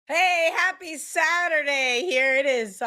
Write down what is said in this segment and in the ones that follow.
Hey, happy Saturday. Here it is,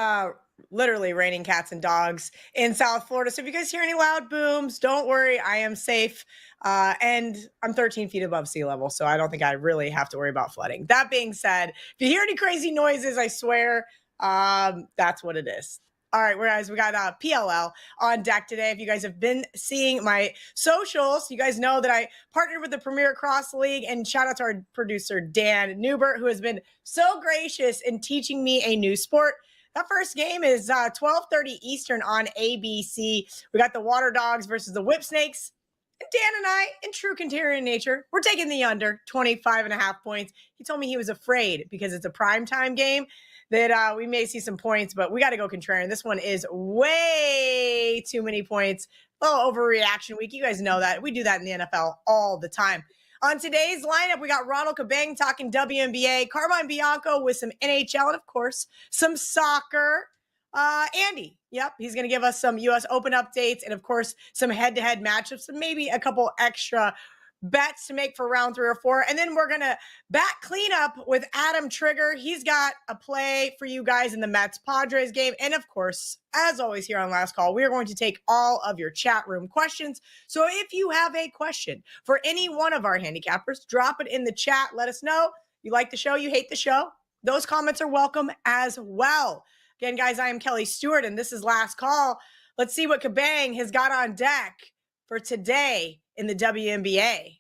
literally raining cats and dogs in South Florida. So if you guys hear any loud booms, don't worry, I am safe. And I'm 13 feet above sea level, so I don't think I really have to worry about flooding. That being said, if you hear any crazy noises, I swear, that's what it is. All right, whereas we got PLL on deck today. If you guys have been seeing my socials, you guys know that I partnered with the Premier Cross League, and shout out to our producer, Dan Newbert, who has been so gracious in teaching me a new sport. That first game is 12:30 Eastern on ABC. We got the Water Dogs versus the Whip Snakes. And Dan and I, in true contrarian nature, we're taking the under 25 and a half points. He told me he was afraid because it's a primetime game that we may see some points, but we got to go contrarian. This one is way too many points. A little overreaction week. You guys know that. We do that in the NFL all the time. On today's lineup, we got Ronald Cabang talking WNBA, Carmine Bianco with some NHL, and of course, some soccer. Andy, yep, he's going to give us some U.S. Open updates and, of course, some head-to-head matchups and maybe a couple extra bets to make for round 3 or 4. And then we're going to back clean up with Adam Trigger. He's got a play for you guys in the Mets-Padres game. And, of course, as always here on Last Call, we are going to take all of your chat room questions. So if you have a question for any one of our handicappers, drop it in the chat. Let us know. You like the show, you hate the show. Those comments are welcome as well. Again, guys, I am Kelly Stewart, and this is Last Call. Let's see what Cabang has got on deck for today in the WNBA.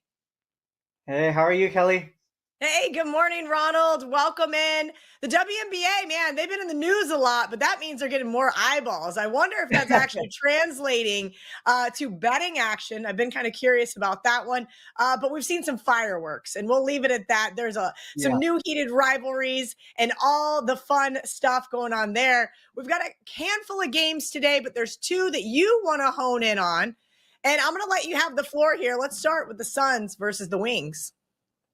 Hey, how are you, Kelly? Hey, good morning, Ronald. Welcome in. The WNBA, man, they've been in the news a lot, but that means they're getting more eyeballs. I wonder if that's actually translating to betting action. I've been kind of curious about that one, but we've seen some fireworks, and we'll leave it at that. There's some new heated rivalries and all the fun stuff going on there. We've got a handful of games today, but there's 2 that you want to hone in on, and I'm going to let you have the floor here. Let's start with the Suns versus the Wings.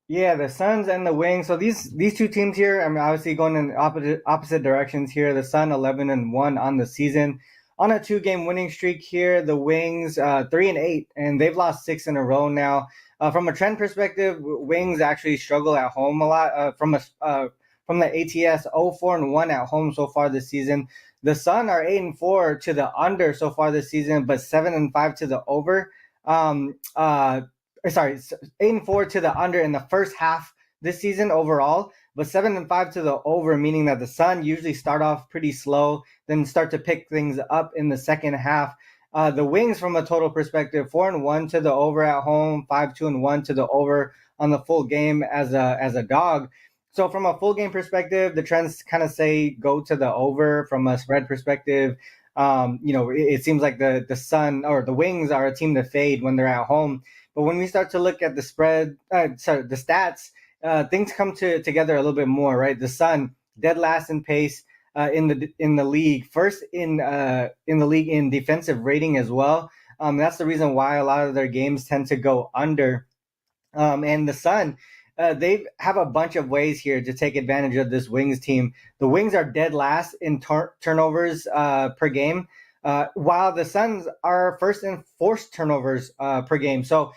Yeah, the Suns and the Wings. So these 2 teams here, I mean, obviously going in opposite directions here. The Sun 11-1 on the season, on a 2-game winning streak here. The Wings 3-8, and they've lost 6 in a row now. From a trend perspective, Wings actually struggle at home a lot. From the ATS, 0-4-1 at home so far this season. The Sun are 8-4 to the under so far this season, but 7-5 to the over. 8-4 to the under in the first half this season overall, but 7-5 to the over, meaning that the Sun usually start off pretty slow, then start to pick things up in the second half. The Wings, from a total perspective, 4-1 to the over at home, 5-2-1 to the over on the full game as a dog. So from a full game perspective, the trends kind of say go to the over. From a spread perspective, it seems like the Sun or the Wings are a team to fade when they're at home. But when we start to look at the the stats, things come together a little bit more, right? The Sun, dead last in pace in the league, first in the league in defensive rating as well. That's the reason why a lot of their games tend to go under. And the Sun, they have a bunch of ways here to take advantage of this Wings team. The Wings are dead last in turnovers per game, while the Suns are first in forced turnovers per game. So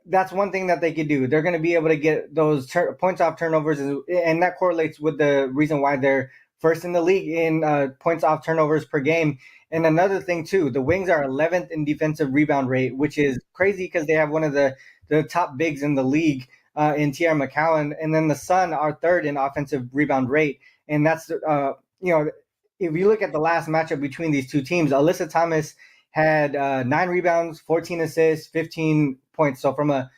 that's one thing that they could do. They're going to be able to get those points off turnovers, and that correlates with the reason why they're first in the league in points off turnovers per game. And another thing, too, the Wings are 11th in defensive rebound rate, which is crazy because they have one of the top bigs in the league in T.R. McCowan. And then the Sun are 3rd in offensive rebound rate. And that's, if you look at the last matchup between these 2 teams, Alyssa Thomas had 9 rebounds, 14 assists, 15 points. So from a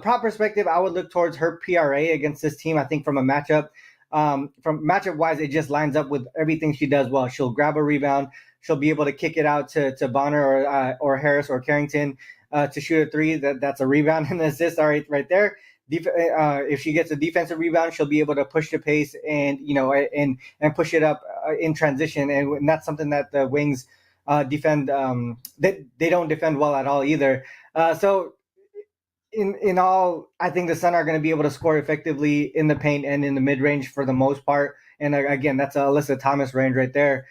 prop perspective, I would look towards her PRA against this team. I think from a matchup, from matchup wise, it just lines up with everything she does well. She'll grab a rebound. She'll be able to kick it out to Bonner or Harris or Carrington to shoot a 3. That's a rebound and an assist. All right there. If she gets a defensive rebound, she'll be able to push the pace and push it up in transition. And that's something that the Wings defend. They don't defend well at all either. So in all, I think the Sun are going to be able to score effectively in the paint and in the mid range for the most part. And again, that's a Alyssa Thomas range right there.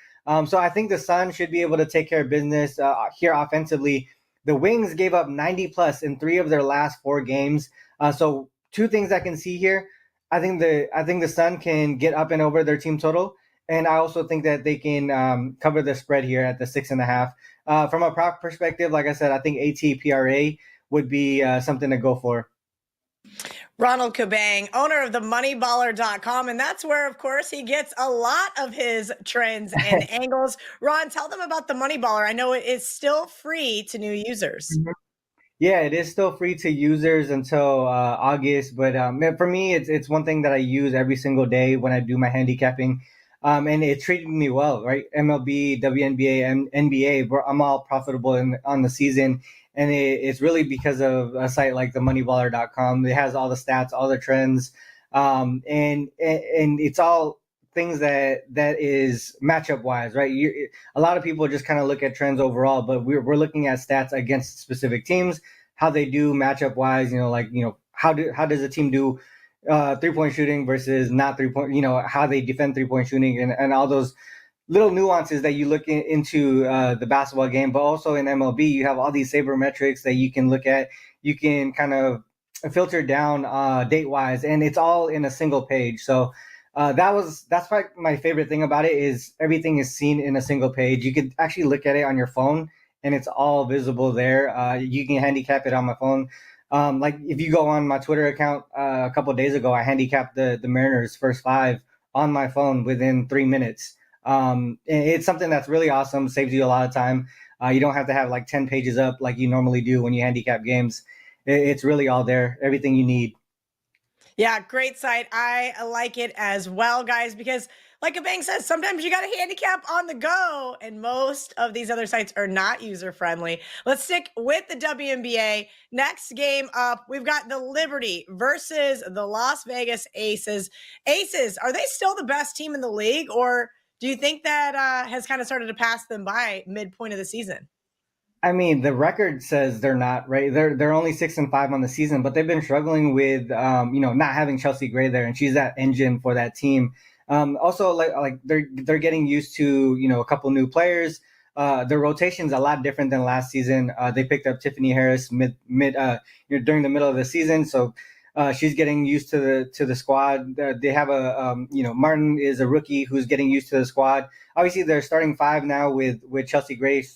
So I think the Sun should be able to take care of business here offensively. The Wings gave up 90 plus in 3 of their last 4 games. So 2 things I can see here. I think the Sun can get up and over their team total, and I also think that they can cover the spread here at the 6.5. From a prop perspective, like I said, I think ATPRA would be something to go for. Ronald Cabang, owner of the moneyballer.com. And that's where, of course, he gets a lot of his trends and angles. Ron, tell them about the Money Baller. I know it is still free to new users. Yeah, it is still free to users until August, but for me, it's one thing that I use every single day when I do my handicapping, and it treated me well, right? MLB, WNBA, and NBA, I'm all profitable on the season, and it's really because of a site like the moneyballer.com. It has all the stats, all the trends, and it's all things that is matchup wise, right? A lot of people just kind of look at trends overall, but we're looking at stats against specific teams, how they do matchup wise. How does a team do 3-point shooting versus not 3-point? How they defend 3-point shooting, and all those little nuances that you look into the basketball game. But also in MLB, you have all these sabermetrics that you can look at. You can kind of filter down date wise, and it's all in a single page. So that's my favorite thing about it is everything is seen in a single page. You could actually look at it on your phone, and it's all visible there. You can handicap it on my phone. Like if you go on my Twitter account a couple of days ago, I handicapped the Mariners' first 5 on my phone within 3 minutes. It's something that's really awesome. Saves you a lot of time. You don't have to have like 10 pages up like you normally do when you handicap games. It's really all there, everything you need. Yeah, great site. I like it as well, guys, because like Cabang says, sometimes you got to handicap on the go, and most of these other sites are not user-friendly. Let's stick with the WNBA. Next game up, we've got the Liberty versus the Las Vegas Aces. Aces, are they still the best team in the league, or do you think that has kind of started to pass them by midpoint of the season? I mean, the record says they're not, right. They're only 6-5 on the season, but they've been struggling with not having Chelsea Gray there, and she's that engine for that team. Also, like they're getting used to a couple new players. Their rotation's a lot different than last season. They picked up Tiffany Harris mid during the middle of the season, so she's getting used to the squad. They have Martin is a rookie who's getting used to the squad. Obviously, they're starting 5 now with Chelsea Gray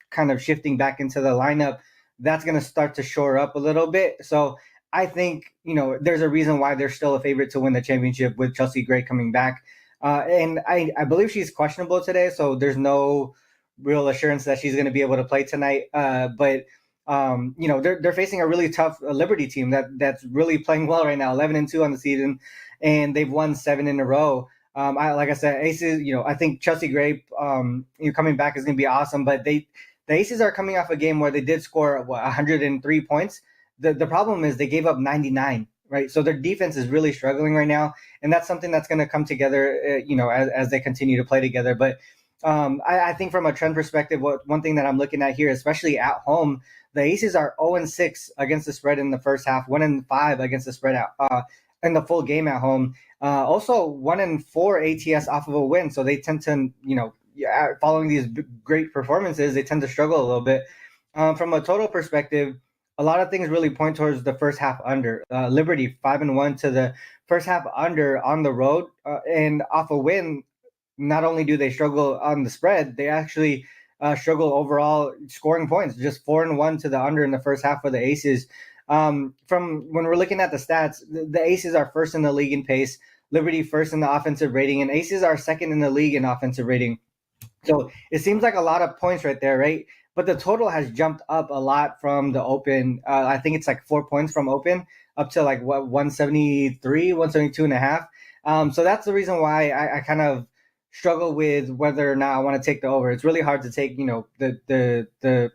kind of shifting back into the lineup. That's going to start to shore up a little bit. So I think, there's a reason why they're still a favorite to win the championship with Chelsea Gray coming back. And I believe she's questionable today, so there's no real assurance that she's going to be able to play tonight. But they're facing a really tough Liberty team that's really playing well right now, 11-2 on the season, and they've won 7 in a row. Like I said, Aces, I think Chelsea Gray coming back is going to be awesome, but the Aces are coming off a game where they did score 103 points. The problem is they gave up 99, right? So their defense is really struggling right now, and that's something that's going to come together, as they continue to play together. But I think from a trend perspective, one thing that I'm looking at here, especially at home, the Aces are 0-6 against the spread in the first half, 1-5 against the spread in the full game at home. Also 1-4 ATS off of a win, so they tend to following these great performances, they tend to struggle a little bit. From a total perspective, a lot of things really point towards the first half under. Liberty 5-1 to the first half under on the road, and off a win. Not only do they struggle on the spread, they actually struggle overall scoring points. Just 4-1 to the under in the first half for the Aces. From when we're looking at the stats, the Aces are first in the league in pace, Liberty first in the offensive rating, and Aces are second in the league in offensive rating. So it seems like a lot of points right there, right? But the total has jumped up a lot from the open. I think it's like 4 points from open up to like 173, 172 and a half. So that's the reason why I kind of struggle with whether or not I want to take the over. It's really hard to take, the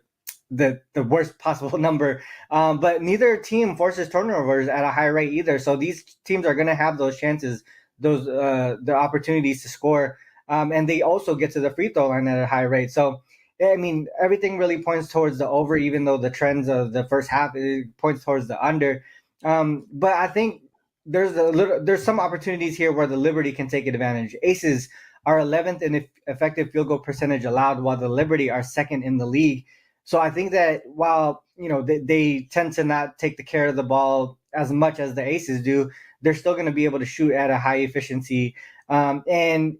worst possible number. But neither team forces turnovers at a high rate either. So these teams are going to have those chances, the opportunities to score. And they also get to the free throw line at a high rate. So, I mean, everything really points towards the over, even though the trends of the first half points towards the under. But I think there's some opportunities here where the Liberty can take advantage. Aces are 11th in effective field goal percentage allowed, while the Liberty are second in the league. So I think that while they tend to not take the care of the ball as much as the Aces do, they're still going to be able to shoot at a high efficiency. And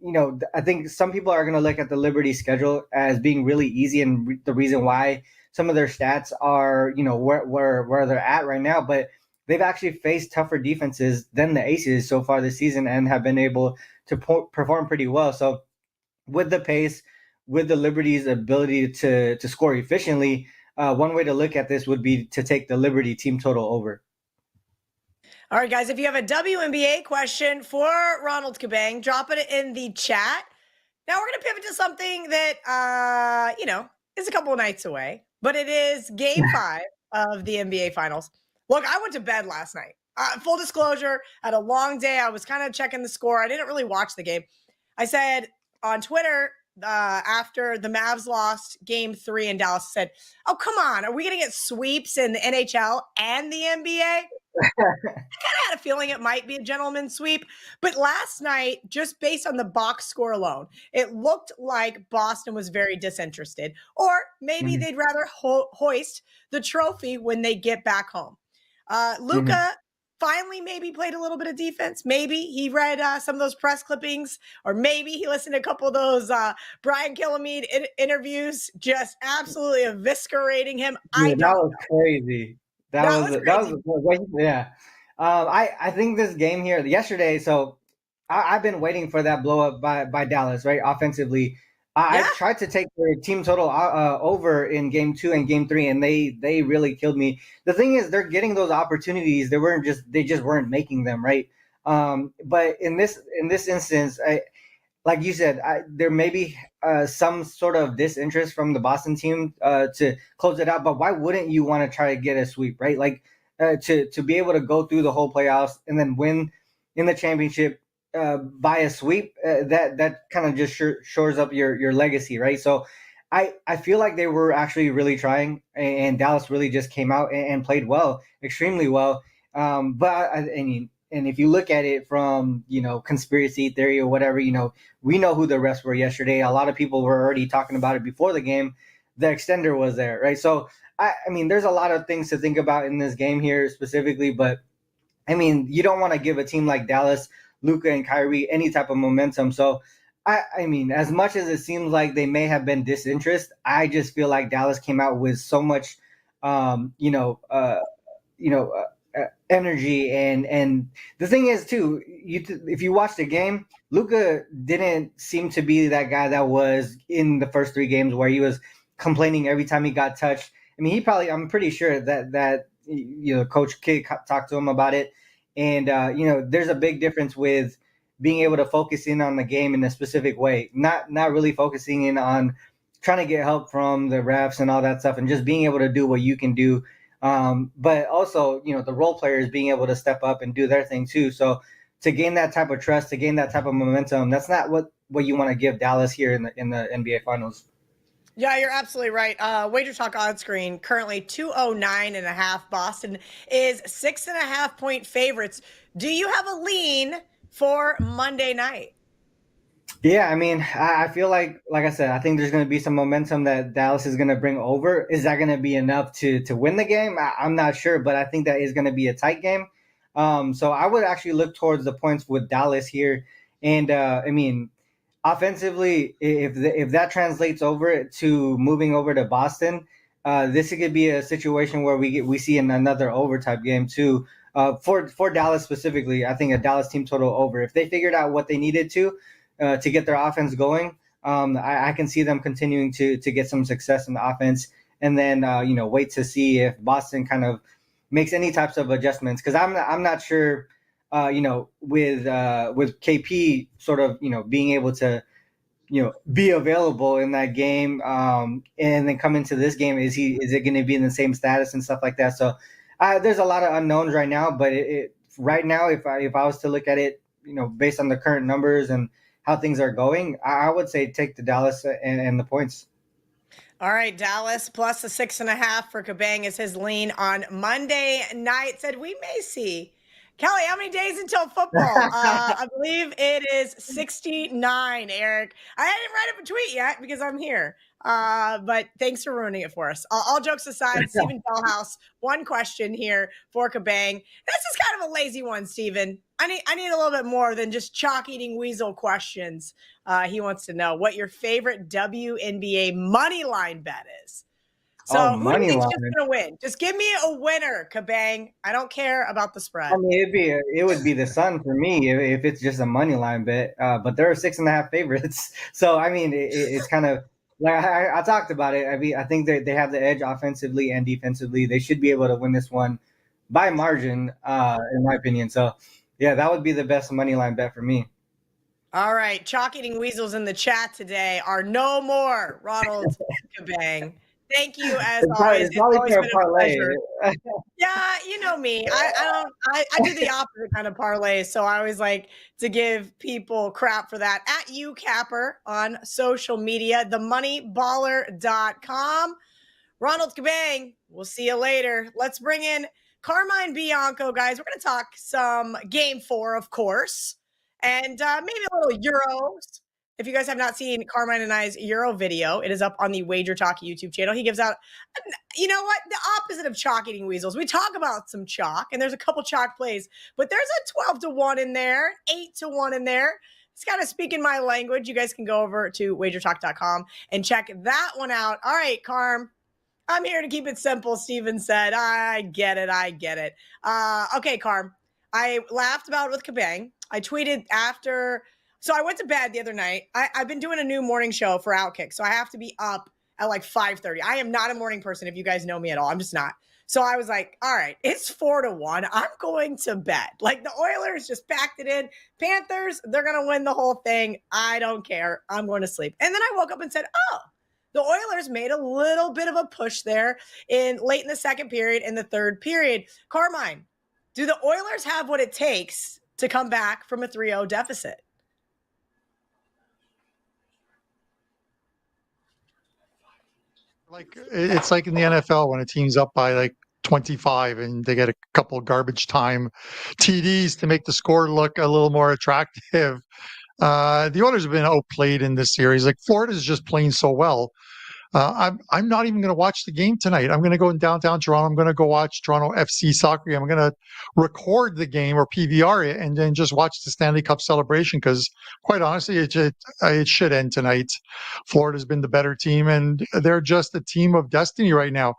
I think some people are going to look at the Liberty schedule as being really easy, and the reason why some of their stats are where they're at right now. But they've actually faced tougher defenses than the Aces so far this season and have been able to perform pretty well. So with the pace, with the Liberty's ability to score efficiently, one way to look at this would be to take the Liberty team total over. All right, guys, if you have a WNBA question for Ronald Cabang, drop it in the chat. Now we're going to pivot to something that, is a couple of nights away, but it is game 5 of the NBA Finals. Look, I went to bed last night. Full disclosure, I had a long day. I was kind of checking the score. I didn't really watch the game. I said on Twitter after the Mavs lost game 3 in Dallas, I said, oh, come on. Are we going to get sweeps in the NHL and the NBA? I kind of had a feeling it might be a gentleman's sweep. But last night, just based on the box score alone, it looked like Boston was very disinterested. Or maybe they'd rather hoist the trophy when they get back home. Luka finally maybe played a little bit of defense. Maybe he read some of those press clippings, or maybe he listened to a couple of those Brian Kilmeade interviews, just absolutely eviscerating him. That was crazy. That was yeah. I think this game here yesterday. So I've been waiting for that blow up by Dallas, right? Offensively, I tried to take their team total over in game 2 and game 3, and they really killed me. The thing is, they're getting those opportunities. They just weren't making them, right? But in this instance, like you said, there may be some sort of disinterest from the Boston team to close it out. But why wouldn't you want to try to get a sweep, right? Like to be able to go through the whole playoffs and then win in the championship by a sweep, that kind of just shores up your legacy, right? So I feel like they were actually really trying, and Dallas really just came out and played well, extremely well. But I mean, and if you look at it from, conspiracy theory or whatever, we know who the refs were yesterday. A lot of people were already talking about it before the game. The extender was there, right? So, I mean, there's a lot of things to think about in this game here specifically. But, I mean, you don't want to give a team like Dallas, Luka and Kyrie, any type of momentum. So, I mean, as much as it seems like they may have been disinterested, I just feel like Dallas came out with so much, energy, and the thing is too, if you watch the game, Luka didn't seem to be that guy that was in the first 3 games where he was complaining every time he got touched. I mean, I'm pretty sure that Coach Kidd talked to him about it, and there's a big difference with being able to focus in on the game in a specific way, not really focusing in on trying to get help from the refs and all that stuff, and just being able to do what you can do. But also, the role players being able to step up and do their thing too. So to gain that type of trust, to gain that type of momentum, that's not what you want to give Dallas here in the NBA Finals. Yeah, you're absolutely right. WagerTalk on screen currently 209.5. Boston is 6.5 point favorites. Do you have a lean for Monday night? Yeah, I mean, I feel like I said, I think there's going to be some momentum that Dallas is going to bring over. Is that going to be enough to win the game? I'm not sure, but I think that is going to be a tight game. So I would actually look towards the points with Dallas here. And I mean, offensively, if that translates over to moving over to Boston, this could be a situation where we see another overtime game too. For Dallas specifically, I think a Dallas team total over. If they figured out what they needed to get their offense going, I can see them continuing to get some success in the offense, and then wait to see if Boston kind of makes any types of adjustments, because I'm not sure with KP sort of being able to be available in that game, and then come into this game, is it going to be in the same status and stuff like that? So there's a lot of unknowns right now, but right now, if I was to look at it, based on the current numbers and how things are going, I would say take the Dallas and the points. All right, Dallas plus the 6.5 for Cabang is his lean on Monday night. Said we may see. Kelly, how many days until football? I believe it is 69, Eric. I didn't write up a tweet yet because I'm here. But thanks for ruining it for us. All jokes aside, Stephen Bellhouse, one question here for Cabang. This is kind of a lazy one, Stephen. I need a little bit more than just chalk eating weasel questions. He wants to know what your favorite WNBA money line bet is. So who do you think's just going to win? Just give me a winner, Cabang. I don't care about the spread. I mean, it would be the Sun for me if it's just a money line bet. But there are 6.5 favorites, so I mean, it's kind of like I talked about it. I mean, I think they have the edge offensively and defensively. They should be able to win this one by margin, in my opinion. So, yeah, that would be the best money line bet for me. All right, chalk eating weasels in the chat today are no more. Ronald Cabang. Thank you as always. It's always been a pleasure. Yeah, you know me. I do the opposite kind of parlay, so I always like to give people crap for that. At UCapper on social media, themoneyballer.com. Ronald Cabang, we'll see you later. Let's bring in Carmine Bianco, guys. We're going to talk some Game 4, of course, and maybe a little Euros. If you guys have not seen Carmine and I's Euro video, it is up on the WagerTalk YouTube channel. He gives out, you know what, the opposite of chalk eating weasels. We talk about some chalk, and there's a couple chalk plays, but there's a 12-1 in there, 8-1 in there. It's kind of speaking my language. You guys can go over to wagertalk.com and check that one out. All right, Carm, I'm here to keep it simple, Steven said. I get it. Okay, Carm, I laughed about it with Cabang. I tweeted after... So I went to bed the other night. I've been doing a new morning show for Outkick, so I have to be up at like 5:30. I am not a morning person if you guys know me at all. I'm just not. So I was like, all right, it's 4-1. I'm going to bed. Like the Oilers just packed it in. Panthers, they're going to win the whole thing. I don't care. I'm going to sleep. And then I woke up and said, oh, the Oilers made a little bit of a push there late in the second period and the third period. Carmine, do the Oilers have what it takes to come back from a 3-0 deficit? Like it's like in the NFL when a team's up by like 25 and they get a couple of garbage time TDs to make the score look a little more attractive. The Oilers have been outplayed in this series. Like Florida's just playing so well. I'm not even going to watch the game tonight. I'm going to go in downtown Toronto. I'm going to go watch Toronto FC soccer game. I'm going to record the game or PVR it and then just watch the Stanley Cup celebration because, quite honestly, it should end tonight. Florida's been the better team, and they're just a team of destiny right now.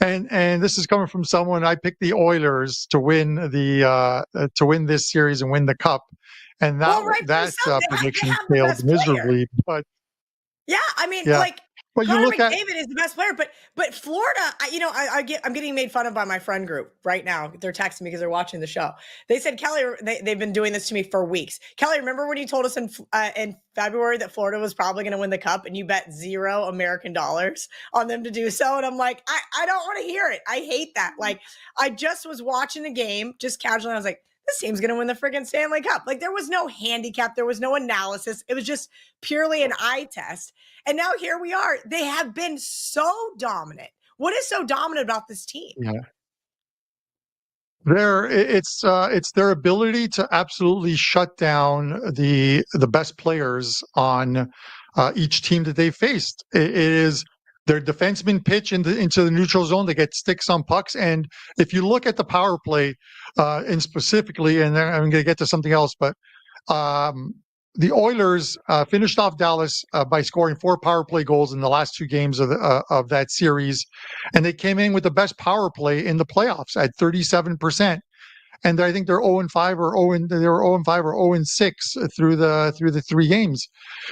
And this is coming from someone. I picked the Oilers to win this series and win the cup, and that prediction failed miserably. But yeah, I mean, like. But Connor McDavid is the best player, but Florida, I'm getting made fun of by my friend group right now. They're texting me because they're watching the show. They said, Kelly, they've been doing this to me for weeks. Kelly, remember when you told us in February that Florida was probably going to win the cup and you bet $0 American dollars on them to do so? And I'm like, I don't want to hear it. I hate that. Like, I just was watching the game just casually. And I was like, this team's going to win the friggin' Stanley Cup. Like there was no handicap. There was no analysis. It was just purely an eye test. And now here we are. They have been so dominant. What is so dominant about this team? Yeah. It's their ability to absolutely shut down the best players on each team that they faced. It is their defensemen pitch into the neutral zone. They get sticks on pucks. And if you look at the power play, and specifically, and I'm going to get to something else, but the Oilers finished off Dallas by scoring 4 power play goals in the last 2 games of that series, and they came in with the best power play in the playoffs at 37%. And I think they're 0-5 or 0-6 through the 3 games.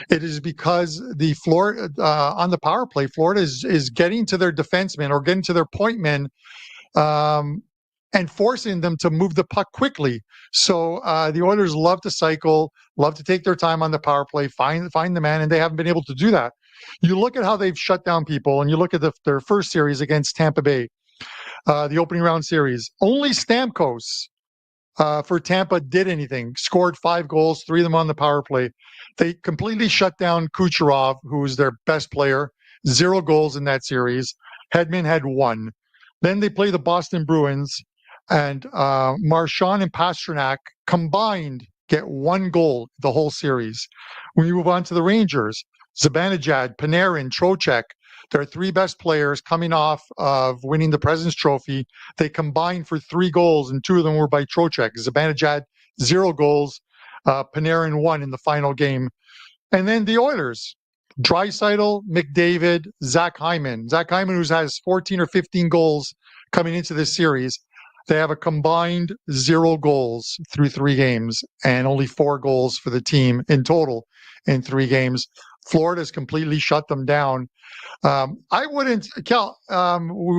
It is because the Florida on the power play, Florida is getting to their defensemen or getting to their point men, and forcing them to move the puck quickly. So the Oilers love to cycle, love to take their time on the power play, find the man, and they haven't been able to do that. You look at how they've shut down people, and you look at their first series against Tampa Bay, the opening round series. Only Stamkos for Tampa did anything, scored 5 goals, 3 of them on the power play. They completely shut down Kucherov, who's their best player, 0 goals in that series. Hedman had 1. Then they play the Boston Bruins, and Marchand and Pastrnak combined get 1 goal the whole series. When you move on to the Rangers, Zibanejad, Panarin, Trocheck. Their three best players coming off of winning the President's Trophy. They combined for 3 goals, and 2 of them were by Trocheck. Zibanejad, 0 goals. Panarin 1 in the final game. And then the Oilers. Draisaitl, McDavid, Zach Hyman. Zach Hyman, who has 14 or 15 goals coming into this series. They have a combined 0 goals through 3 games and only 4 goals for the team in total in 3 games. Florida's completely shut them down. I wouldn't, Cal,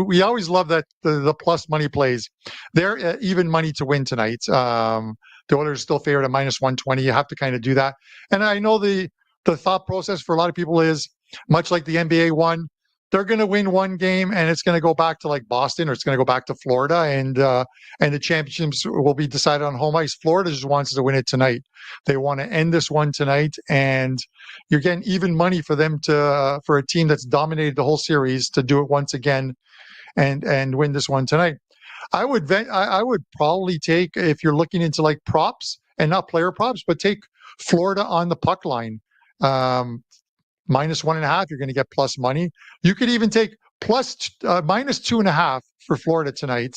we always love that the plus money plays. They're even money to win tonight. The Oilers still favored at -120. You have to kind of do that. And I know the thought process for a lot of people is much like the NBA one, they're going to win one game and it's going to go back to like Boston or it's going to go back to Florida and the championships will be decided on home ice. Florida just wants to win it tonight. They want to end this one tonight, and you're getting even money for them to for a team that's dominated the whole series to do it once again and win this one tonight. I would probably take, if you're looking into like props and not player props, but take Florida on the puck line. -1.5, you're going to get plus money. You could even take -2.5 for Florida tonight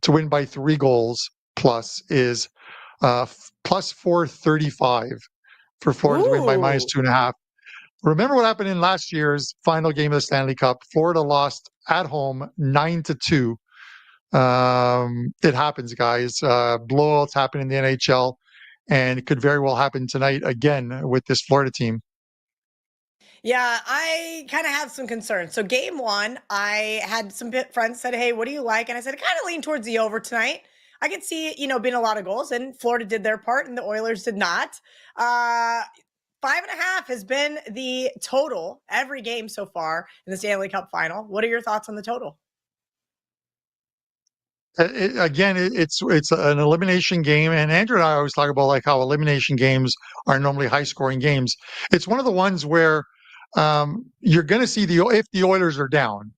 to win by 3 goals. Plus is plus 435 for Florida to win by -2.5. Remember what happened in last year's final game of the Stanley Cup? Florida lost at home 9-2. It happens, guys. Blowouts happen in the NHL, and it could very well happen tonight again with this Florida team. Yeah, I kind of have some concerns. So game 1, I had some friends said, hey, what do you like? And I said, I kind of lean towards the over tonight. I could see it, being a lot of goals, and Florida did their part and the Oilers did not. 5.5 has been the total every game so far in the Stanley Cup final. What are your thoughts on the total? It's an elimination game, and Andrew and I always talk about like how elimination games are normally high-scoring games. It's one of the ones where you're going to see if the Oilers are down.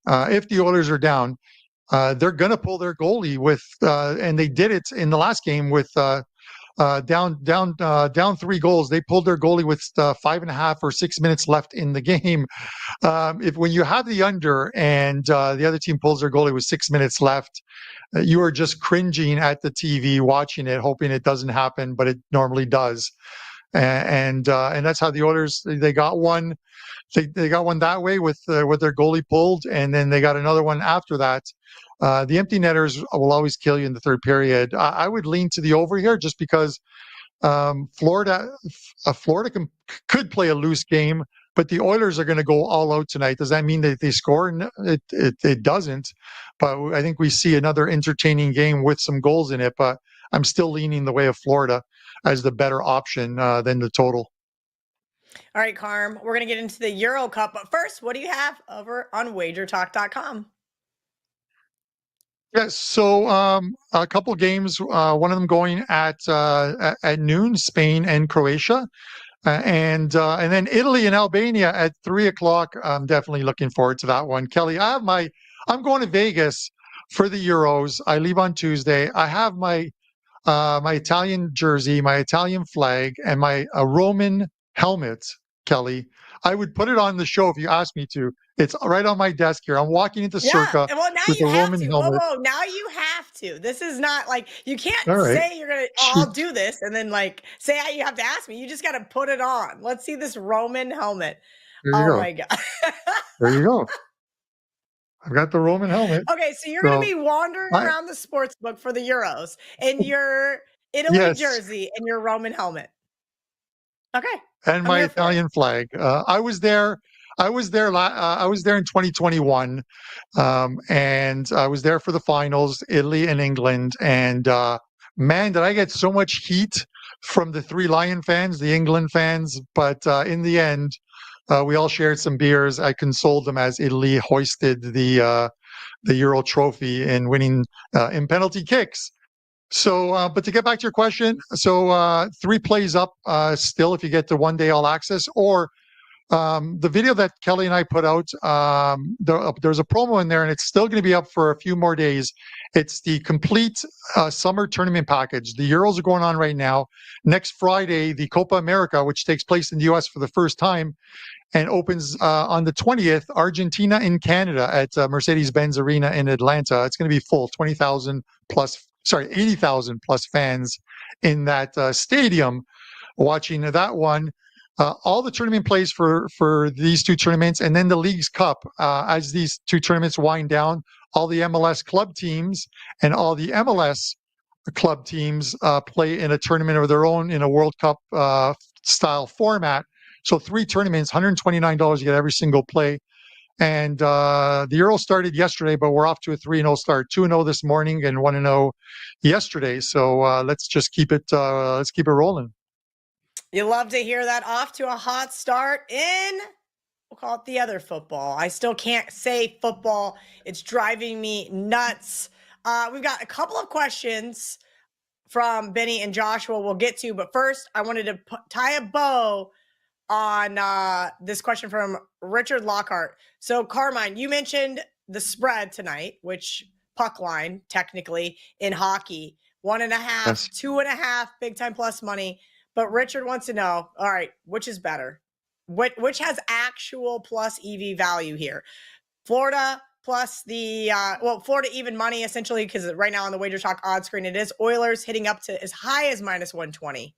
They're going to pull their goalie with, and they did it in the last game with down 3 goals. They pulled their goalie with 5.5 or 6 minutes left in the game. When you have the under and the other team pulls their goalie with 6 minutes left, you are just cringing at the TV, watching it, hoping it doesn't happen, but it normally does. And that's how the Oilers, they got one. They got one that way with their goalie pulled, and then they got another one after that. The empty netters will always kill you in the third period. I would lean to the over here just because Florida could play a loose game, but the Oilers are going to go all out tonight. Does that mean that they score? No, it doesn't. But I think we see another entertaining game with some goals in it. But I'm still leaning the way of Florida as the better option than the total. All right, Carm, we're going to get into the Euro Cup. But first, what do you have over on WagerTalk.com? Yes, so a couple games, one of them going at noon, Spain and Croatia, and then Italy and Albania at 3:00. I'm definitely looking forward to that one. Kelly, I'm going to Vegas for the Euros. I leave on Tuesday. I have my Italian jersey, my Italian flag, and my Roman helmet, Kelly. I would put it on the show if you asked me to. It's right on my desk here. I'm walking into Circa with a Roman helmet. Whoa, now you have to. This is not like, you can't say you're going to, I'll do this, and then like say you have to ask me. You just got to put it on. Let's see this Roman helmet. My God. There you go. I've got the Roman helmet. Okay, so you're going to be wandering around the sports book for the Euros in your Italy jersey and your Roman helmet. Okay. And my Italian flag. I was there in 2021, and I was there for the finals, Italy and England. And man, did I get so much heat from the 3 Lion fans, the England fans. But in the end, we all shared some beers. I consoled them as Italy hoisted the Euro trophy in winning in penalty kicks. So, but to get back to your question, so 3 plays up still if you get the 1-day all access, or the video that Kelly and I put out, there's a promo in there and it's still going to be up for a few more days. It's the complete summer tournament package. The Euros are going on right now. Next Friday, the Copa America, which takes place in the U.S. for the first time. and opens on the 20th, Argentina in Canada at Mercedes-Benz Arena in Atlanta. It's going to be full, 80,000 plus fans in that stadium watching that one. All the tournament plays for these two tournaments, and then the Leagues Cup. As these two tournaments wind down, all the MLS club teams and all the MLS club teams play in a tournament of their own in a World Cup style format. So 3 tournaments, $129 to get every single play. And the Euro started yesterday, but we're off to a 3-0 start. 2-0 this morning and 1-0 yesterday. So let's just keep it rolling. You love to hear that. Off to a hot start in, we'll call it the other football. I still can't say football. It's driving me nuts. We've got a couple of questions from Benny and Joshua we'll get to, but first I wanted to tie a bow on this question from Richard Lockhart. So Carmine, you mentioned the spread tonight, which puck line technically in hockey, 1.5, yes. 2.5 big time plus money. But Richard wants to know, all right, which is better? Which has actual plus EV value here? Florida plus the, Florida even money essentially, because right now on the WagerTalk odds screen, it is Oilers hitting up to as high as minus 120.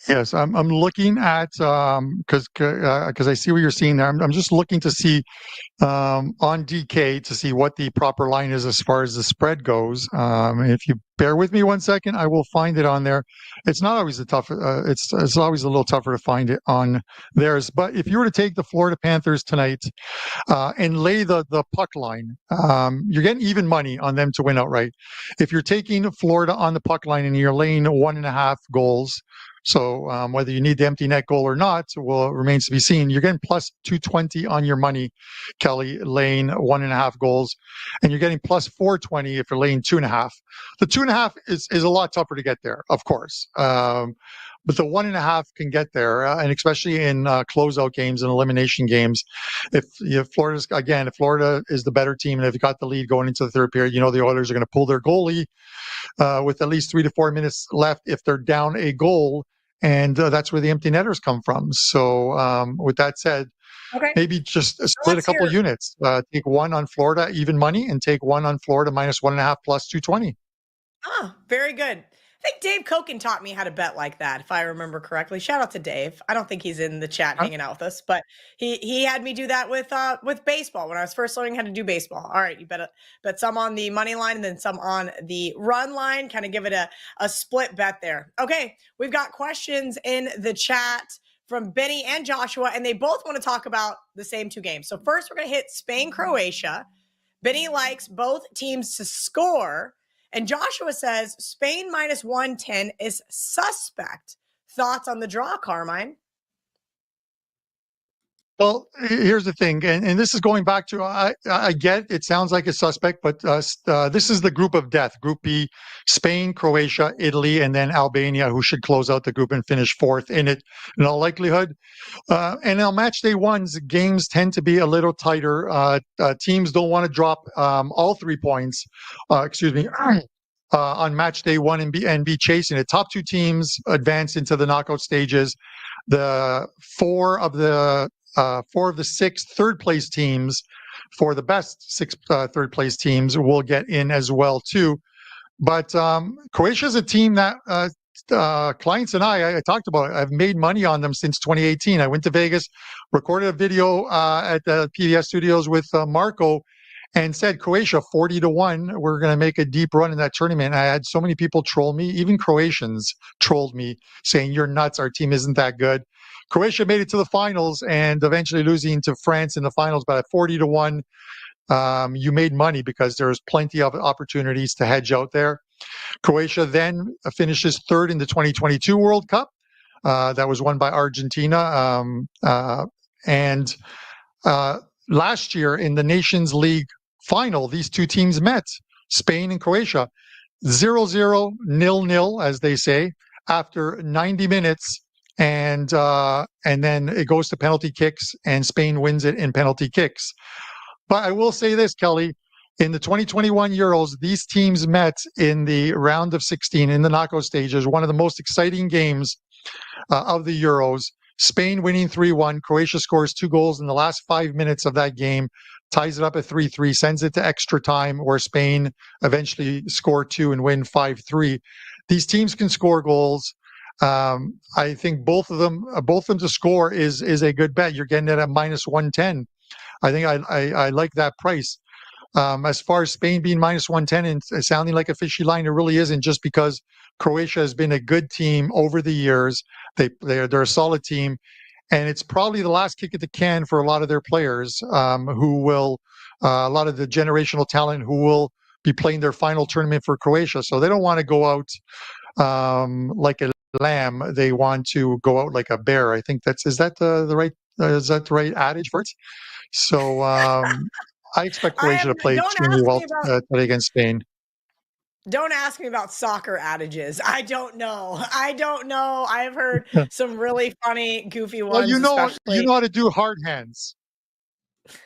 Yes, I'm looking at, because I see what you're seeing there. I'm just looking to see on DK to see what the proper line is as far as the spread goes. If you bear with me 1 second, I will find it on there. It's not always it's always a little tougher to find it on theirs. But if you were to take the Florida Panthers tonight and lay the puck line, you're getting even money on them to win outright. If you're taking Florida on the puck line and you're laying 1.5 goals. So whether you need the empty net goal or not remains to be seen. You're getting plus 220 on your money, Kelly, laying 1.5 goals, and you're getting plus 420 if you're laying 2.5. The 2.5 is a lot tougher to get there, of course. But the 1.5 can get there, and especially in closeout games and elimination games. If Florida is the better team, and if you got the lead going into the third period, the Oilers are going to pull their goalie with at least 3 to 4 minutes left if they're down a goal, and that's where the empty netters come from. So with that said, maybe just split a couple units. Take one on Florida even money, and take one on Florida minus 1.5 plus 220. Oh, very good. I think Dave Koken taught me how to bet like that, if I remember correctly. Shout out to Dave. I don't think he's in the chat hanging out with us, but he had me do that with baseball when I was first learning how to do baseball. All right, you bet some on the money line and then some on the run line. Kind of give it a split bet there. Okay, we've got questions in the chat from Benny and Joshua, and they both want to talk about the same 2 games. So first, we're going to hit Spain, Croatia. Benny likes both teams to score. And Joshua says Spain minus 110 is suspect. Thoughts on the draw, Carmine? Well, here's the thing, and this is going back to, I get it sounds like a suspect, but this is the group of death. Group B, Spain, Croatia, Italy, and then Albania, who should close out the group and finish 4th in it in all likelihood. And on match day 1s, games tend to be a little tighter. Teams don't want to drop all 3 points, on match day 1 and be chasing it. Top 2 teams advance into the knockout stages. The 4 of the 6 third place teams, for the best 6 third place teams, will get in as well too. But Croatia is a team that clients and I talked about. I've made money on them since 2018. I went to Vegas, recorded a video at the PBS studios with Marco, and said Croatia 40-1. We're going to make a deep run in that tournament. I had so many people troll me, even Croatians trolled me, saying you're nuts. Our team isn't that good. Croatia made it to the finals and eventually losing to France in the finals, but at 40-1, you made money because there's plenty of opportunities to hedge out there. Croatia then finishes 3rd in the 2022 World Cup. That was won by Argentina. Last year in the Nations League final, these 2 teams met, Spain and Croatia, 0-0, 0-0, as they say, after 90 minutes. And then it goes to penalty kicks, and Spain wins it in penalty kicks. But I will say this, Kelly, in the 2021 Euros, these teams met in the round of 16 in the knockout stages, one of the most exciting games of the Euros. Spain winning 3-1. Croatia scores 2 goals in the last 5 minutes of that game, ties it up at 3-3, sends it to extra time, where Spain eventually score 2 and win 5-3. These teams can score goals. I think both of them to score is a good bet. You're getting it at minus 110. I think I like that price. As far as Spain being minus 110 and sounding like a fishy line, it really isn't, just because Croatia has been a good team over the years. They're a solid team, and it's probably the last kick at the can for a lot of their players, who will, a lot of the generational talent who will be playing their final tournament for Croatia. So they don't want to go out like a lamb. They want to go out like a bear. I think is that the right adage for it? So I expect Croatia to play extremely well today against Spain. Don't ask me about soccer adages. I don't know. I've heard some really funny, goofy ones. Well, you know how to do hard hands.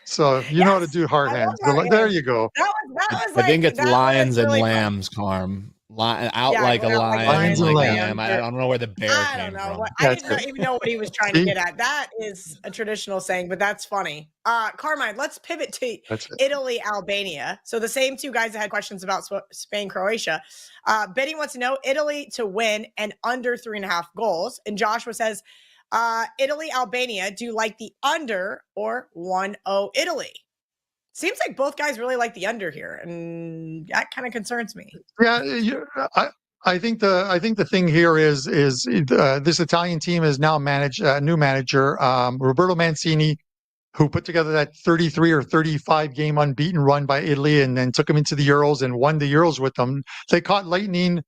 So you know how to do hard hands. There you go. That was I think it's lions and really lambs, Carm. Like a lion, lions like and a lamb. lamb. I don't know where the bear came from. I didn't even know what he was trying to get at. That is a traditional saying, but that's funny. Carmine, let's pivot to Italy, Albania. So the same two guys that had questions about Spain, Croatia. Betty wants to know Italy to win and under 3.5 goals. And Joshua says, Italy, Albania, do you like the under or 1-0 Italy? Seems like both guys really like the under here, and that kind of concerns me. Yeah, I think the thing here is this Italian team is now new manager Roberto Mancini, who put together that 33 or 35 game unbeaten run by Italy, and then took them into the Euros and won the Euros with them. They caught lightning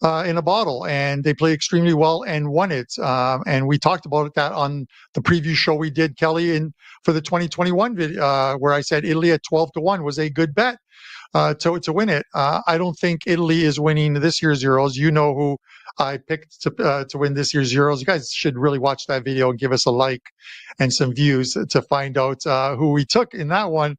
in a bottle, and they played extremely well and won it. And we talked about that on the preview show we did, Kelly, for the 2021 video, where I said Italy at 12-1 was a good bet to win it. I don't think Italy is winning this year's Euros. You know who I picked to win this year's Euros. You guys should really watch that video and give us a like and some views to find out who we took in that one.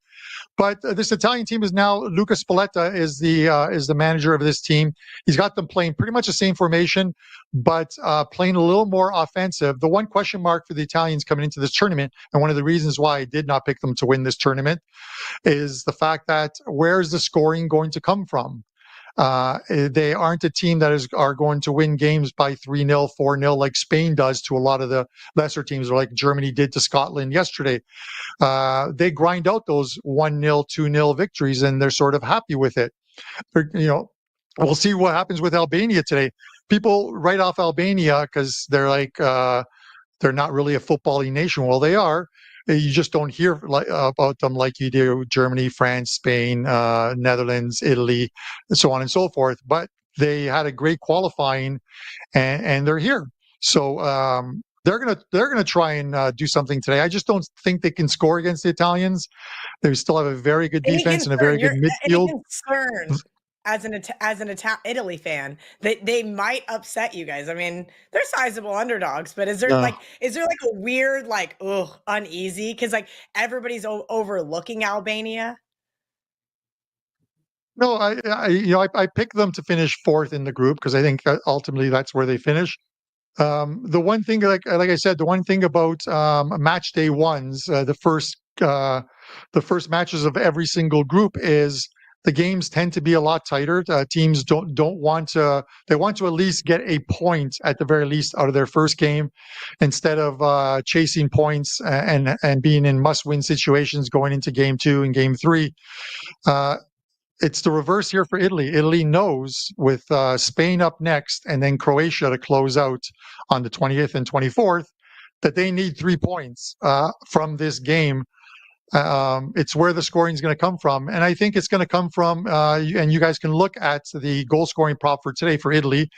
But this Italian team is now, Luca Spalletta is the manager of this team. He's got them playing pretty much the same formation, but playing a little more offensive. The one question mark for the Italians coming into this tournament, and one of the reasons why I did not pick them to win this tournament, is the fact that where is the scoring going to come from? They aren't a team that are going to win games by 3-0, 4-0 like Spain does to a lot of the lesser teams, or like Germany did to Scotland yesterday. They grind out those 1-0, 2-0 victories, and they're sort of happy with it. We'll see what happens with Albania today. People write off Albania because they're like they're not really a football-y nation. Well, they are. You just don't hear about them like you do Germany, France, Spain, Netherlands, Italy, and so on and so forth. But they had a great qualifying, and they're here. So they're gonna try and do something today. I just don't think they can score against the Italians. They still have a very good defense and a very good midfield. As an Italy fan, they might upset you guys. I mean, they're sizable underdogs, but is there like a weird uneasy because like everybody's overlooking Albania? No, I picked them to finish 4th in the group because I think ultimately that's where they finish. The one thing, like I said, the one thing about match day ones, the first matches of every single group is the games tend to be a lot tighter. Teams don't want to. They want to at least get a point at the very least out of their first game, instead of chasing points and being in must-win situations going into game 2 and game 3. It's the reverse here for Italy. Italy knows with Spain up next and then Croatia to close out on the 20th and 24th that they need 3 points from this game. It's where the scoring is going to come from. And I think it's going to come from, and you guys can look at the goal scoring prop for today for Italy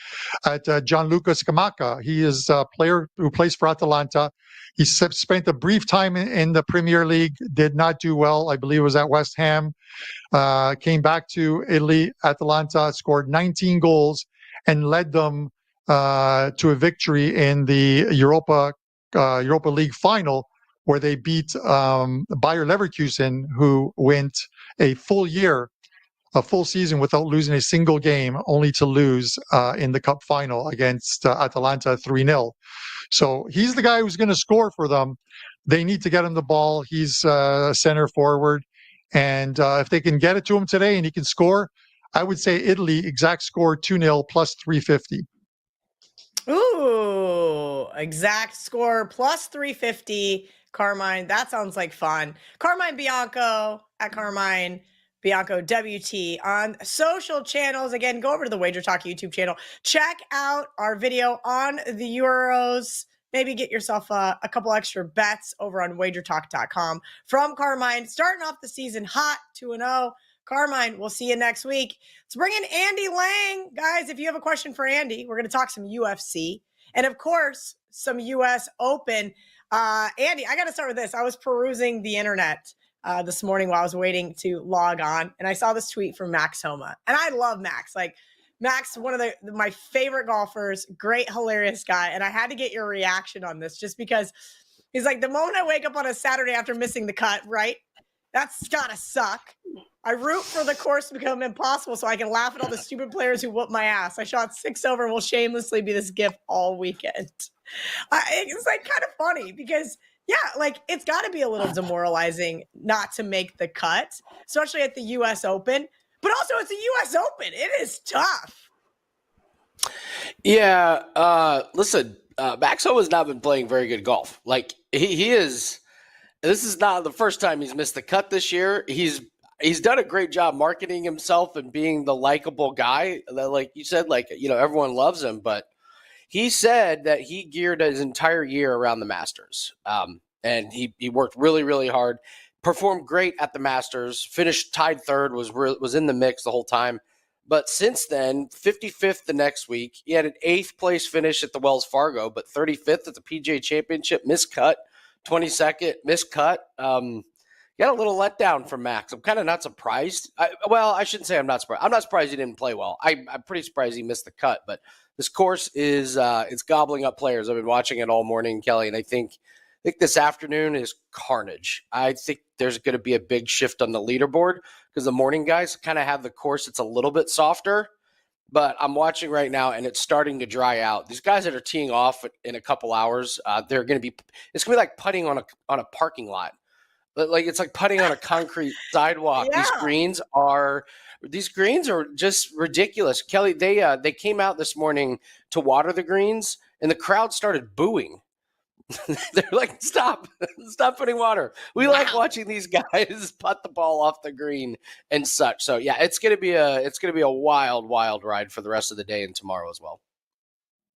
at Gianluca Scamacca. He is a player who plays for Atalanta. He spent a brief time in the Premier League, did not do well. I believe it was at West Ham. Came back to Italy, Atalanta, scored 19 goals and led them to a victory in the Europa League final, where they beat Bayer Leverkusen, who went a full year a full season without losing a single game, only to lose in the Cup final against Atalanta 3-0. So he's the guy who's going to score for them. They need to get him the ball. He's center forward. And if they can get it to him today and he can score, I would say Italy, exact score 2-0 plus 350. Ooh, exact score plus 350. Carmine, that sounds like fun. Carmine Bianco at Carmine Bianco WT on social channels. Again, go over to the WagerTalk YouTube channel. Check out our video on the Euros. Maybe get yourself a couple extra bets over on WagerTalk.com. From Carmine, starting off the season hot, 2-0. Carmine, we'll see you next week. Let's bring in Andy Lang. Guys, if you have a question for Andy, we're going to talk some UFC. And, of course, some U.S. Open. Andy, I got to start with this. I was perusing the internet this morning while I was waiting to log on, and I saw this tweet from Max Homa. And I love Max. Like, Max, one of my favorite golfers, great, hilarious guy. And I had to get your reaction on this just because he's like, the moment I wake up on a Saturday after missing the cut, right? That's got to suck. I root for the course to become impossible so I can laugh at all the stupid players who whoop my ass. I shot 6 over and will shamelessly be this gift all weekend. It's like kind of funny because, yeah, like it's got to be a little demoralizing not to make the cut, especially at the U.S. Open. But also it's a U.S. Open. It is tough. Yeah. Listen, Max Homa has not been playing very good golf. Like he is. This is not the first time he's missed the cut this year. He's done a great job marketing himself and being the likable guy that, like you said, like, you know, everyone loves him. But he said that he geared his entire year around the Masters. And he worked really, really hard, performed great at the Masters, finished tied third, was in the mix the whole time. But since then, 55th the next week, he had an 8th place finish at the Wells Fargo, but 35th at the PGA Championship, miscut, 22nd, miscut. Got a little letdown from Max. I'm kind of not surprised. I shouldn't say I'm not surprised. I'm not surprised he didn't play well. I'm pretty surprised he missed the cut. But this course is it's gobbling up players. I've been watching it all morning, Kelly, and I think this afternoon is carnage. I think there's going to be a big shift on the leaderboard because the morning guys kind of have the course that's a little bit softer. But I'm watching right now, and it's starting to dry out. These guys that are teeing off in a couple hours, it's going to be like putting on a parking lot. Like it's like putting on a concrete sidewalk. Yeah. These greens are just ridiculous. Kelly, they came out this morning to water the greens, and the crowd started booing. They're like, stop putting water. We like watching these guys putt the ball off the green and such. So yeah, it's gonna be a wild ride for the rest of the day and tomorrow as well.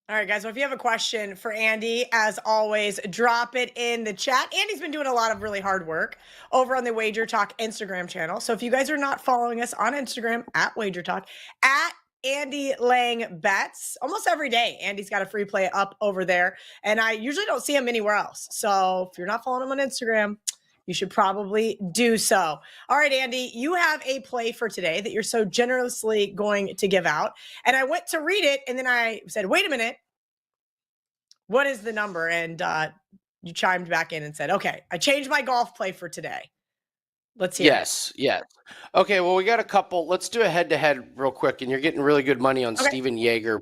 All right, guys. Well, if you have a question for Andy, as always, drop it in the chat. Andy's been doing a lot of really hard work over on the WagerTalk Instagram channel. So if you guys are not following us on Instagram at WagerTalk, at Andy Lang Bets, almost every day, Andy's got a free play up over there. And I usually don't see him anywhere else. So if you're not following him on Instagram, you should probably do so. All right, Andy, you have a play for today that you're so generously going to give out. And I went to read it, and then I said, wait a minute, what is the number? And you chimed back in and said, okay, I changed my golf play for today. Let's hear it. Yes. Okay, well, we got a couple. Let's do a head-to-head real quick, and you're getting really good money on Steven Yeager.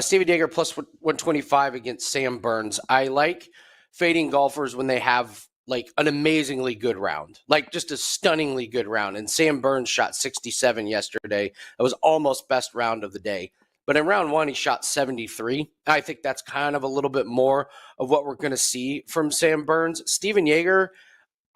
Steven Yeager plus 125 against Sam Burns. I like fading golfers when they have like an amazingly good round, like just a stunningly good round. And Sam Burns shot 67 yesterday. That was almost best round of the day. But in round one, he shot 73. I think that's kind of a little bit more of what we're going to see from Sam Burns. Steven Yeager,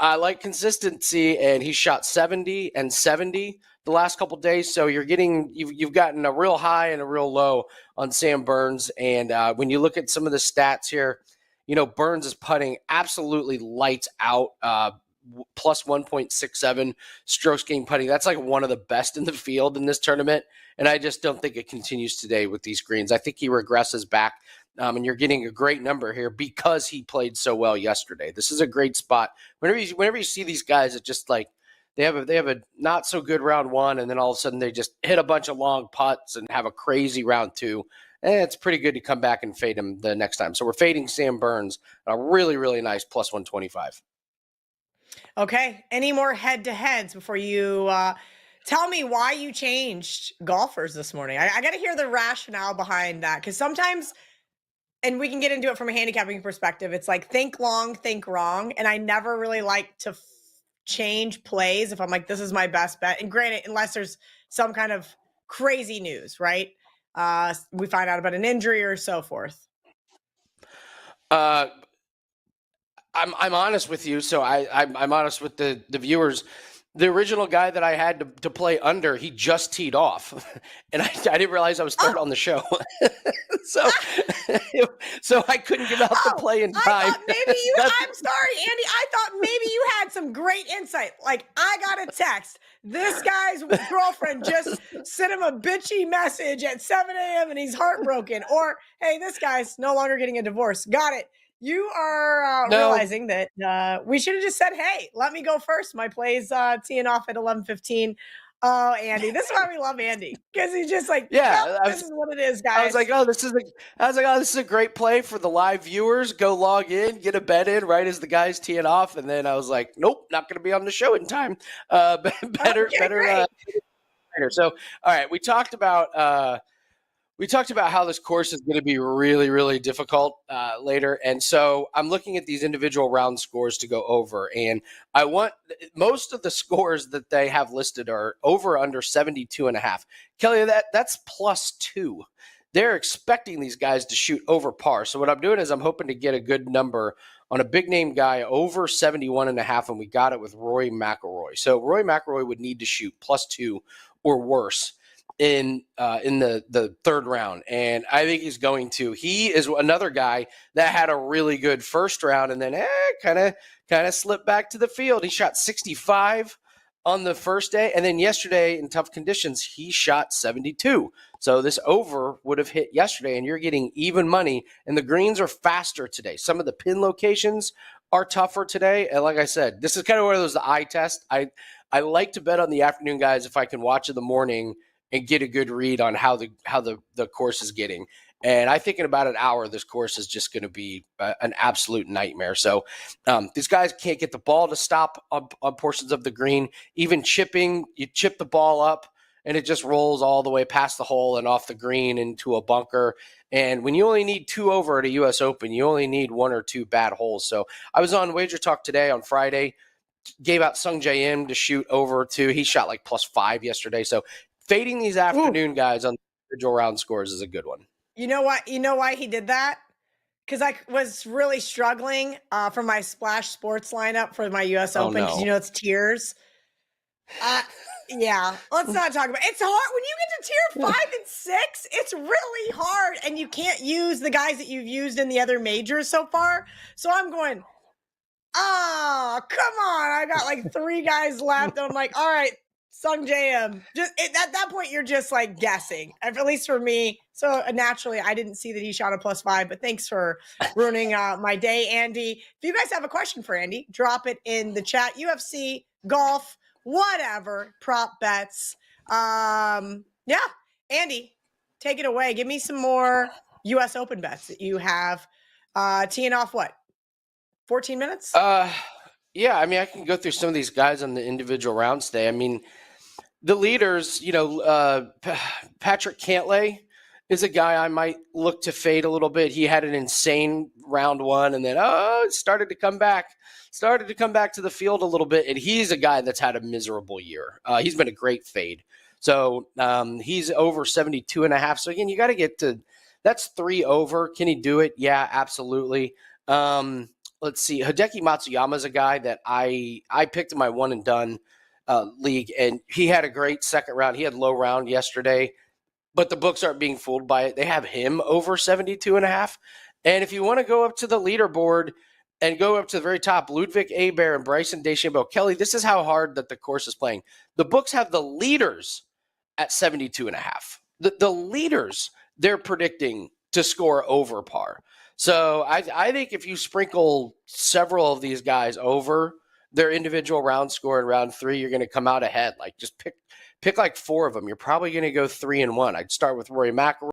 I like consistency, and he shot 70 and 70 the last couple of days. So you've gotten a real high and a real low on Sam Burns. And when you look at some of the stats here, you know, Burns is putting absolutely lights out, plus 1.67 strokes gained putting. That's like one of the best in the field in this tournament. And I just don't think it continues today with these greens. I think he regresses back, and you're getting a great number here because he played so well yesterday. This is a great spot. Whenever you see these guys, it's just like they have a not so good round one, and then all of a sudden they just hit a bunch of long putts and have a crazy round two. It's pretty good to come back and fade him the next time. So we're fading Sam Burns, a really, really nice plus 125. Okay. Any more head-to-heads before you tell me why you changed golfers this morning. I got to hear the rationale behind that, because sometimes, and we can get into it from a handicapping perspective, it's like think long, think wrong. And I never really like to change plays if I'm like, this is my best bet. And granted, unless there's some kind of crazy news, right? We find out about an injury or so forth. I'm honest with you, so I'm honest with the viewers. The original guy that I had to play under, he just teed off, and I didn't realize I was third on the show, so I couldn't give out the play in time. I thought maybe you. I'm sorry, Andy. I thought maybe you had some great insight. Like, I got a text. This guy's girlfriend just sent him a bitchy message at 7 a.m. and he's heartbroken. Or, hey, this guy's no longer getting a divorce. Got it. You are realizing that we should have just said, hey, let me go first. My play's teeing off at 11:15. Oh, Andy. This is why we love Andy. Because he's just like, this is what it is, guys. I was like, this is a great play for the live viewers. Go log in, get a bet in right as the guy's teeing off. And then I was like, nope, not going to be on the show in time. Better. So, all right, we talked about how this course is going to be really, really difficult later. And so I'm looking at these individual round scores to go over. And I want most of the scores that they have listed are over under 72.5. Kelly, that's +2. They're expecting these guys to shoot over par. So what I'm doing is I'm hoping to get a good number on a big name guy over 71.5. And we got it with Rory McIlroy. So Rory McIlroy would need to shoot +2 or worse in the third round. And I think he's going to. He is another guy that had a really good first round and then kind of slipped back to the field. He shot 65 on the first day. And then yesterday in tough conditions, he shot 72. So this over would have hit yesterday and you're getting even money. And the greens are faster today. Some of the pin locations are tougher today. And like I said, this is kind of one of those, the eye test. I like to bet on the afternoon guys if I can watch in the morning and get a good read on how the course is getting. And I think in about an hour, this course is just going to be an absolute nightmare. So these guys can't get the ball to stop on portions of the green. Even chipping, you chip the ball up and it just rolls all the way past the hole and off the green into a bunker. And when you only need 2 over at a U.S. Open, you only need 1 or 2 bad holes. So I was on WagerTalk today on Friday, gave out Sung J M to shoot over 2. He shot like +5 yesterday. So fading these afternoon guys on the individual round scores is a good one. You know what? You know why he did that? Because I was really struggling for my Splash Sports lineup for my U.S. Open. Because it's tiers. Yeah, let's not talk about it. It's hard when you get to tier 5 and 6. It's really hard, and you can't use the guys that you've used in the other majors so far. So I'm going, oh, come on! I got like 3 guys left. And I'm like, all right. Sung JM. Just at that point, you're just like guessing, at least for me. So naturally, I didn't see that he shot a +5, but thanks for ruining my day, Andy. If you guys have a question for Andy, drop it in the chat. UFC, golf, whatever, prop bets. Yeah, Andy, take it away. Give me some more U.S. Open bets that you have. Teeing off what? 14 minutes? Yeah, I mean, I can go through some of these guys on the individual rounds today. I mean, the leaders, Patrick Cantlay is a guy I might look to fade a little bit. He had an insane round 1 and then started to come back to the field a little bit. And he's a guy that's had a miserable year. He's been a great fade. So he's over 72.5. So again, you got to get to, that's 3 over. Can he do it? Yeah, absolutely. Let's see. Hideki Matsuyama is a guy that I picked in my one and done league, and he had a great second round. He had low round yesterday, but the books aren't being fooled by it. They have him over 72.5. And if you want to go up to the leaderboard and go up to the very top, Ludwig Abear and Bryson DeChambeau. Kelly, this is how hard that the course is playing. The books have the leaders at 72.5. The leaders they're predicting to score over par. So I think if you sprinkle several of these guys over their individual round score in round 3, you're going to come out ahead. Like just pick like 4 of them. You're probably going to go 3-1. I'd start with Rory McIlroy.